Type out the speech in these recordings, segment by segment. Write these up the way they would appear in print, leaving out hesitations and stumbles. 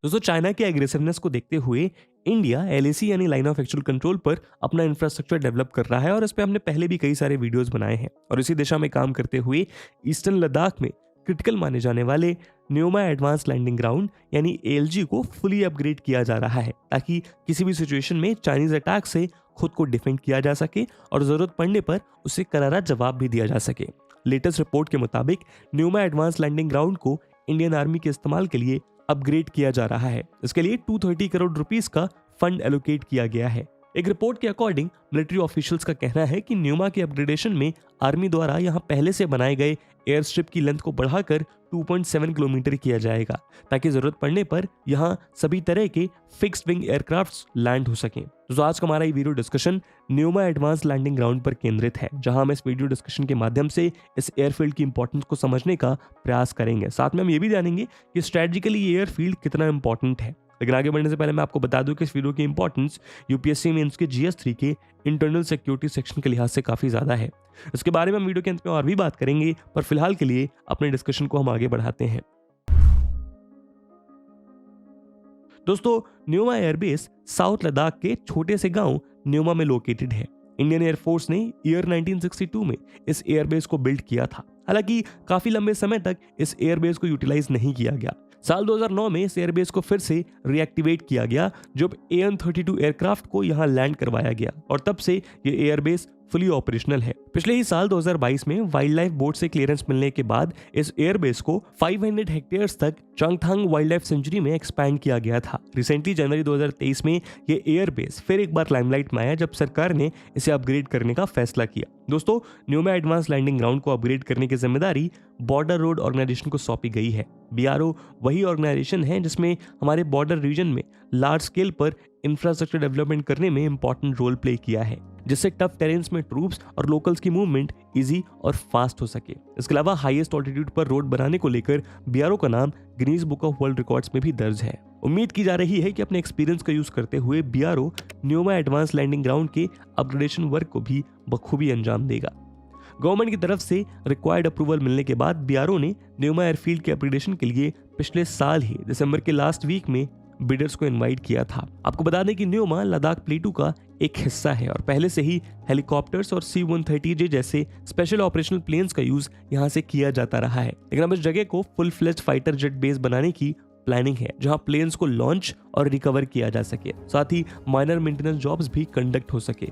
दोस्तों चाइना के एग्रेसिवनेस को देखते हुए इंडिया एलएसी यानी लाइन ऑफ एक्चुअल कंट्रोल पर अपना इंफ्रास्ट्रक्चर डेवलप कर रहा है और इस पे हमने पहले भी कई सारे वीडियोस बनाए हैं। और इसी दिशा में काम करते हुए ईस्टर्न लद्दाख में क्रिटिकल माने जाने वाले न्योमा एडवांस लैंडिंग ग्राउंड यानी एएलजी को फुली अपग्रेड किया जा रहा है ताकि किसी भी सिचुएशन में चाइनीज अटैक से खुद को डिफेंड किया जा सके और जरूरत पड़ने पर उसे करारा जवाब भी दिया जा सके। लेटेस्ट रिपोर्ट के मुताबिक न्योमा एडवांस लैंडिंग ग्राउंड को इंडियन आर्मी के इस्तेमाल के लिए अपग्रेड किया जा रहा है। इसके लिए 230 करोड़ रुपीस का फंड एलोकेट किया गया है। एक रिपोर्ट के अकॉर्डिंग मिलिट्री ऑफिशियल्स का कहना है कि न्योमा के अपग्रेडेशन में आर्मी द्वारा यहां पहले से बनाए गए एयर स्ट्रिप की लेंथ को बढ़ाकर 2.7 किलोमीटर किया जाएगा ताकि जरूरत पड़ने पर यहां सभी तरह के फिक्स्ड विंग एयरक्राफ्ट्स लैंड हो सकें। तो आज का हमारा ये video discussion Nyoma advance landing ground पर केंद्रित है, जहां हम इस वीडियो डिस्कशन के माध्यम से इस एयरफील्ड की इंपॉर्टेंस को समझने का प्रयास करेंगे। साथ में हम ये भी जानेंगे कि स्ट्रेटेजिकली ये एयरफील्ड कितना इंपॉर्टेंट है। लेकिन आगे बढ़ने से पहले मैं आपको बता दूं कि इस वीडियो की इंपॉर्टेंस यूपीएससी मेंस के जीएस3 के इंटरनल सिक्योरिटी सेक्शन के लिहाज से काफी ज्यादा है। इसके बारे में हम वीडियो के अंत में और भी बात करेंगे, पर फिलहाल के लिए अपने डिस्कशन को हम आगे बढ़ाते हैं। दोस्तों न्योमा एयरबेस साउथ लद्दाख के छोटे से गांव न्योमा में लोकेटेड है। इंडियन एयरफोर्स ने ईयर 1962 में इस एयरबेस को बिल्ड किया था। हालांकि काफी लंबे समय तक इस एयरबेस को यूटिलाइज नहीं किया गया। साल 2009 में इस एयरबेस को फिर से रीएक्टिवेट किया गया जब AN-32 एयरक्राफ्ट को यहां लैंड करवाया गया और तब से ये एयरबेस फुली ऑपरेशनल है। पिछले ही साल 2022 में वाइल्ड लाइफ बोर्ड से क्लियरेंस मिलने के बाद इस एयरबेस को 500 हेक्टेयर्स तक चंगथांग वाइल्ड लाइफ सेंचुरी में एक्सपैंड किया गया था। रिसेंटली जनवरी 2023 में ये एयरबेस फिर एक बार लाइमलाइट में आया जब सरकार ने इसे अपग्रेड करने का फैसला किया। दोस्तों न्योमा एडवांस लैंडिंग ग्राउंड को अपग्रेड करने की जिम्मेदारी बॉर्डर रोड ऑर्गेनाइजेशन को सौंपी गई है। BRO वही ऑर्गेनाइजेशन है जिसमें हमारे बॉर्डर रीजन में लार्ज स्केल पर इंफ्रास्ट्रक्चर डेवलपमेंट करने में इंपॉर्टेंट रोल प्ले किया है, जिससे टफ टेरेन्स में ट्रूप्स और लोकल्स की मूवमेंट इजी और फास्ट हो सके। इसके अलावा हाईएस्ट ऑल्टीट्यूड पर रोड बनाने को लेकर BRO का नाम Guinness book of world records में भी दर्ज है। उम्मीद की जा रही है कि अपने एक्सपीरियंस का यूज करते हुए BRO Nyoma advance landing ground के अपग्रेडेशन वर्क को भी बखूबी अंजाम देगा। गवर्नमेंट की तरफ से रिक्वायर्ड अप्रूवल मिलने के बाद BRO ने न्योमा एयरफील्ड के अपग्रेडेशन के लिए पिछले साल ही दिसंबर के लास्ट वीक में बिडर्स को इनवाइट किया था। आपको बता दें कि न्योमा लद्दाख प्लेटू का एक हिस्सा है और पहले से ही हेलीकॉप्टर्स और C-130J जैसे स्पेशल ऑपरेशनल प्लेन्स का यूज यहां से किया जाता रहा है। लेकिन अब इस जगह को full fledged fighter jet base बनाने की प्लानिंग है, जहां प्लेन्स को लॉन्च और रिकवर किया जा सके, साथ ही माइनर मेंटेनेंस जॉब्स भी कंडक्ट हो सके।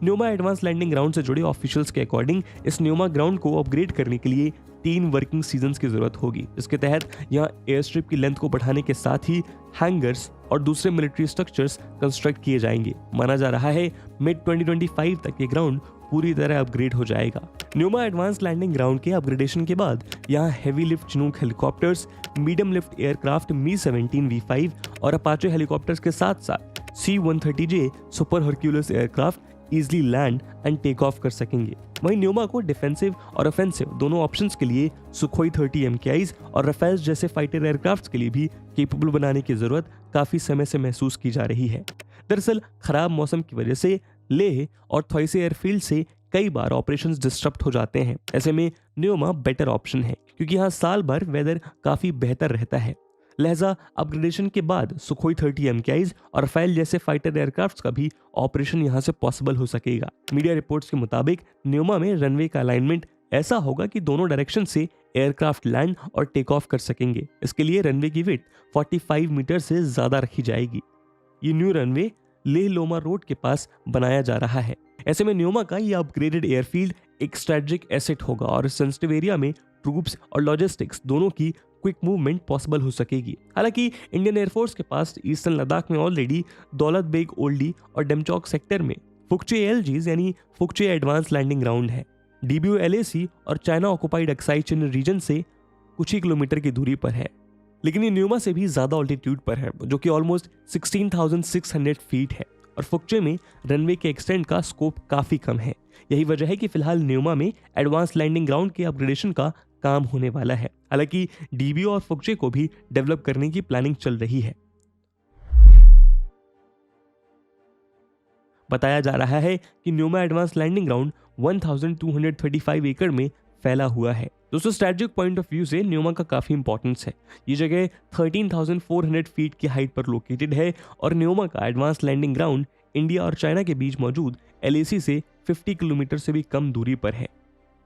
न्योमा एडवांस लैंडिंग ग्राउंड से जुड़े ऑफिशियल्स के अकॉर्डिंग इस न्योमा ग्राउंड को अपग्रेड करने के लिए 3 वर्किंग सीजन्स की जरूरत होगी। इसके तहत यहाँ एयर स्ट्रिप की लेंथ को बढ़ाने के साथ ही हैंगर्स और दूसरे मिलिट्री स्ट्रक्चर्स कंस्ट्रक्ट किए जाएंगे। माना जा रहा है मिड 2025 तक ये ग्राउंड पूरी तरह अपग्रेड हो जाएगा। न्योमा एडवांस लैंडिंग ग्राउंड के अपग्रेडेशन के बाद यहाँ heavy lift Chinook helicopters, medium lift aircraft मी-17 V5 और अपाचे हेलीकॉप्टर्स के साथ साथ C-130J super Hercules aircraft easily land and take off कर सकेंगे। वहीं न्योमा को डिफेंसिव और ऑफेंसिव दोनों ऑप्शंस के लिए सुखोई 30 MKIs और राफेल्स जैसे फाइटर एयरक्राफ्ट्स के लिए भी केपेबल बनाने की जरूरत काफी समय से महसूस की जा रही है। दरअसल खराब मौसम की वजह से लेह और थॉइसे एयरफील्ड से कई बार ऑपरेशंस डिस्टर्ब हो जाते हैं। ऐसे में न्योमा बेटर ऑप्शन है क्योंकि यहाँ साल भर वेदर काफी बेहतर रहता है। लिहाजा अपग्रेडेशन के बाद सुखोई 30 MKIs और राफेल जैसे फाइटर एयरक्राफ्ट्स का भी ऑपरेशन यहाँ से पॉसिबल हो सकेगा। मीडिया रिपोर्ट्स के मुताबिक न्योमा में रनवे का अलाइनमेंट ऐसा होगा कि दोनों डायरेक्शन से एयरक्राफ्ट लैंड और टेक ऑफ कर सकेंगे। इसके लिए रनवे की विड्थ 45 मीटर से ज्यादा रखी जाएगी। ये न्यू रनवे लेह लोमा रोड के पास बनाया जा रहा है। ऐसे में न्योमा का ये अपग्रेडेड एयरफील्ड एक स्ट्रेटेजिक एसेट होगा और सेंसिटिव एरिया में ट्रूप्स और लॉजिस्टिक्स दोनों की क्विक मूवमेंट पॉसिबल हो सकेगी। हालांकि इंडियन एयरफोर्स के पास ईस्टर्न लद्दाख में ऑलरेडी दौलत बेग ओल्डी और डेमचौक सेक्टर में फुकचे एलजीज यानी फुकचे एडवांस लैंडिंग ग्राउंड है। DBO LAC और चाइना ऑक्युपाइड अक्साई चिन रीजन से कुछ ही किलोमीटर की दूरी पर है, लेकिन ये न्योमा से भी ज्यादा ऑल्टीट्यूड पर है जो कि ऑलमोस्ट 16,600 फीट है और फुकचे में रनवे के एक्सटेंड का स्कोप काफी कम है। यही वजह है कि फिलहाल न्योमा में एडवांस लैंडिंग ग्राउंड के अपग्रेडेशन का काम होने वाला है। हालांकि DBO और फुकचे को भी डेवलप करने की प्लानिंग चल रही है। बताया जा रहा है कि न्योमा एडवांस लैंडिंग ग्राउंड 1235 एकड़ में फैला हुआ है। दोस्तों स्ट्रेटेजिक पॉइंट ऑफ व्यू से न्यूमा का काफी इंपॉर्टेंस है। ये जगह 13,400 फीट की हाइट पर लोकेटेड है और न्यूमा का एडवांस लैंडिंग ग्राउंड इंडिया और चाइना के बीच मौजूद LAC से 50 किलोमीटर से भी कम दूरी पर है।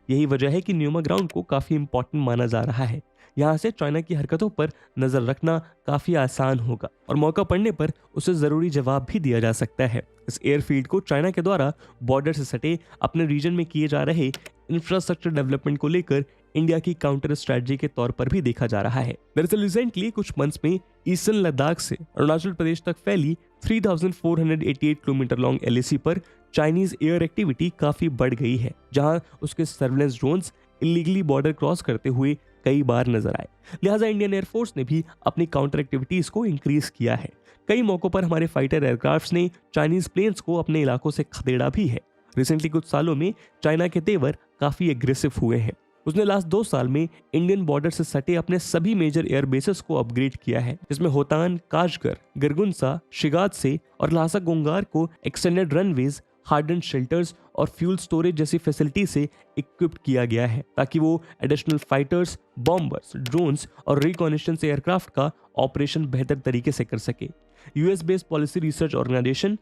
यही वजह है कि न्यूमा ग्राउंड को काफी इंपॉर्टेंट माना जा रहा है। यहाँ से चाइना की हरकतों पर नजर रखना काफी आसान होगा और मौका पड़ने पर उसे जरूरी जवाब भी दिया जा सकता है। इस एयरफील्ड को चाइना के द्वारा बॉर्डर से सटे अपने रीजन में किए जा रहे इंफ्रास्ट्रक्चर डेवलपमेंट को लेकर इंडिया की काउंटर स्ट्रेटजी के तौर पर भी देखा जा रहा है। दरअसल रिसेंटली कुछ मंथ्स में ईस्टर्न लद्दाख से अरुणाचल प्रदेश तक फैली 3,488 किलोमीटर लॉन्ग LAC पर चाइनीज एयर एक्टिविटी काफी बढ़ गई है, जहां उसके surveillance drones illegally border cross करते हुए कई बार नजर आए। लिहाजा इंडियन एयरफोर्स ने भी अपनी काउंटर एक्टिविटीज को इंक्रीज किया है। कई मौकों पर हमारे फाइटर एयरक्राफ्ट्स ने चाइनीज प्लेन्स को अपने इलाकों से खदेड़ा भी है। रिसेंटली कुछ सालों में चाइना के तेवर काफी एग्रेसिव हुए हैं। उसने लास्ट 2 साल में इंडियन बॉर्डर से सटे अपने सभी मेजर एयर बेसेस को अपग्रेड किया है, जिसमें होतान, काशगर, गरगुंसा, शिगात्से और ल्हासा गोंगार को एक्सटेंडेड रनवेज, हार्डन शेल्टर्स और फ्यूल स्टोरेज जैसी फैसिलिटी से इक्विप्ड किया गया है, ताकि वो एडिशनल फाइटर्स, बॉम्बर्स, ड्रोन्स और रिकॉनिशंस एयरक्राफ्ट का ऑपरेशन बेहतर तरीके से कर सके। US based policy research organisation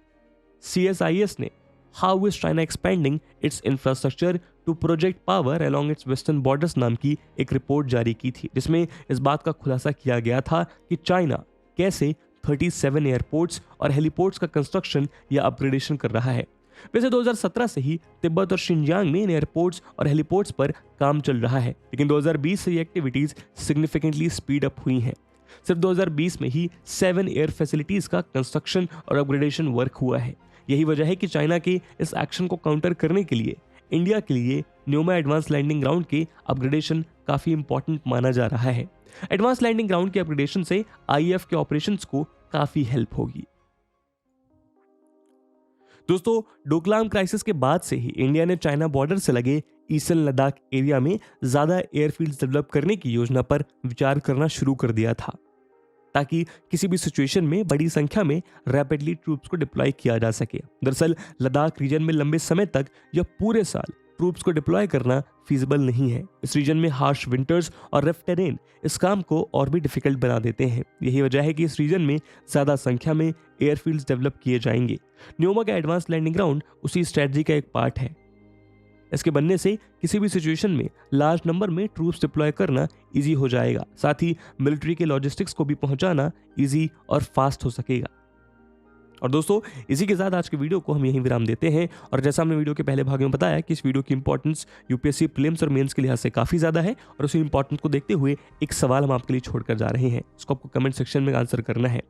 CSIS ने how is China expanding its infrastructure to project power along its western borders नाम की एक रिपोर्ट जारी की थी, जिसमें इस बात का खुलासा किया गया था कि चाइना कैसे 37 एयरपोर्ट्स और हेलीपोर्ट्स का कंस्ट्रक्शन या अपग्रेडेशन कर रहा है। वैसे 2017 से ही तिब्बत और शिनजियांग में इन एयरपोर्ट्स और हेलीपोर्ट्स पर काम चल रहा है, लेकिन 2020 से ये एक्टिविटीज सिग्निफिकेंटली स्पीड अप हुई हैं। सिर्फ 2020 में ही 7 एयर फैसिलिटीज का कंस्ट्रक्शन और अपग्रेडेशन वर्क हुआ है। यही वजह है कि चाइना के इस एक्शन को काउंटर करने के लिए इंडिया के लिए न्यूमा एडवांस लैंडिंग ग्राउंड के अपग्रेडेशन काफी इंपॉर्टेंट माना जा रहा है। एडवांस लैंडिंग ग्राउंड के अपग्रेडेशन से IAF के ऑपरेशंस को काफी हेल्प होगी। दोस्तों डोकलाम क्राइसिस के बाद से ही इंडिया ने चाइना बॉर्डर से लगे ईस्टर्न लद्दाख एरिया में ज्यादा एयरफील्ड्स डेवलप करने की योजना पर विचार करना शुरू कर दिया था, ताकि किसी भी सिचुएशन में बड़ी संख्या में रैपिडली ट्रूप्स को डिप्लॉय किया जा सके। दरअसल लद्दाख रीजन में लंबे समय तक या पूरे साल ट्रूप्स को डिप्लॉय करना फीजिबल नहीं है। इस रीजन में हार्श विंटर्स और रफ टेरेन इस काम को और भी डिफिकल्ट बना देते हैं। यही वजह है कि इस रीजन में ज्यादा संख्या में एयरफील्ड्स डेवलप किए जाएंगे। न्यूमा का एडवांस लैंडिंग ग्राउंड उसी स्ट्रेटजी का एक पार्ट है। इसके बनने से किसी भी सिचुएशन में लार्ज नंबर में ट्रूप्स डिप्लॉय करना इजी हो जाएगा, साथ ही मिलिट्री के लॉजिस्टिक्स को भी पहुंचाना इजी और फास्ट हो सकेगा। और दोस्तों इसी के साथ आज के वीडियो को हम यहीं विराम देते हैं। और जैसा हमने वीडियो के पहले भाग में बताया कि इस वीडियो की इंपॉर्टेंस UPSC प्रीलिम्स और मेंस के लिहाज से काफी ज्यादा है, और उसी इंपॉर्टेंस को देखते हुए एक सवाल हम आपके लिए छोड़कर जा रहे हैं। इसको आपको कमेंट सेक्शन में आंसर करना है।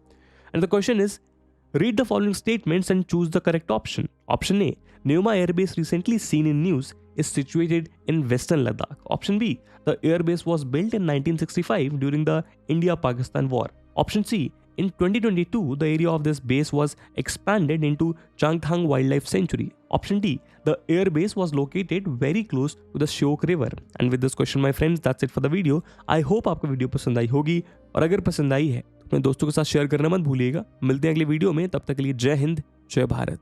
And the question is, read the following statements and choose the correct option. Option A, Neoma Air Base recently seen in news is situated in Western Ladakh. Option B, the air base was built in 1965 during the India-Pakistan War. Option C, in 2022, the area of this base was expanded into Changthang Wildlife Sanctuary. Option D, the air base was located very close to the Shyok River. And with this question, my friends, that's it for the video. I hope आपको video पसंद आई होगी, और अगर पसंद आई है तो अपने दोस्तों के साथ शेयर करना मत भूलिएगा। मिलते हैं अगले वीडियो में, तब तक के लिए जय हिंद, जय भारत।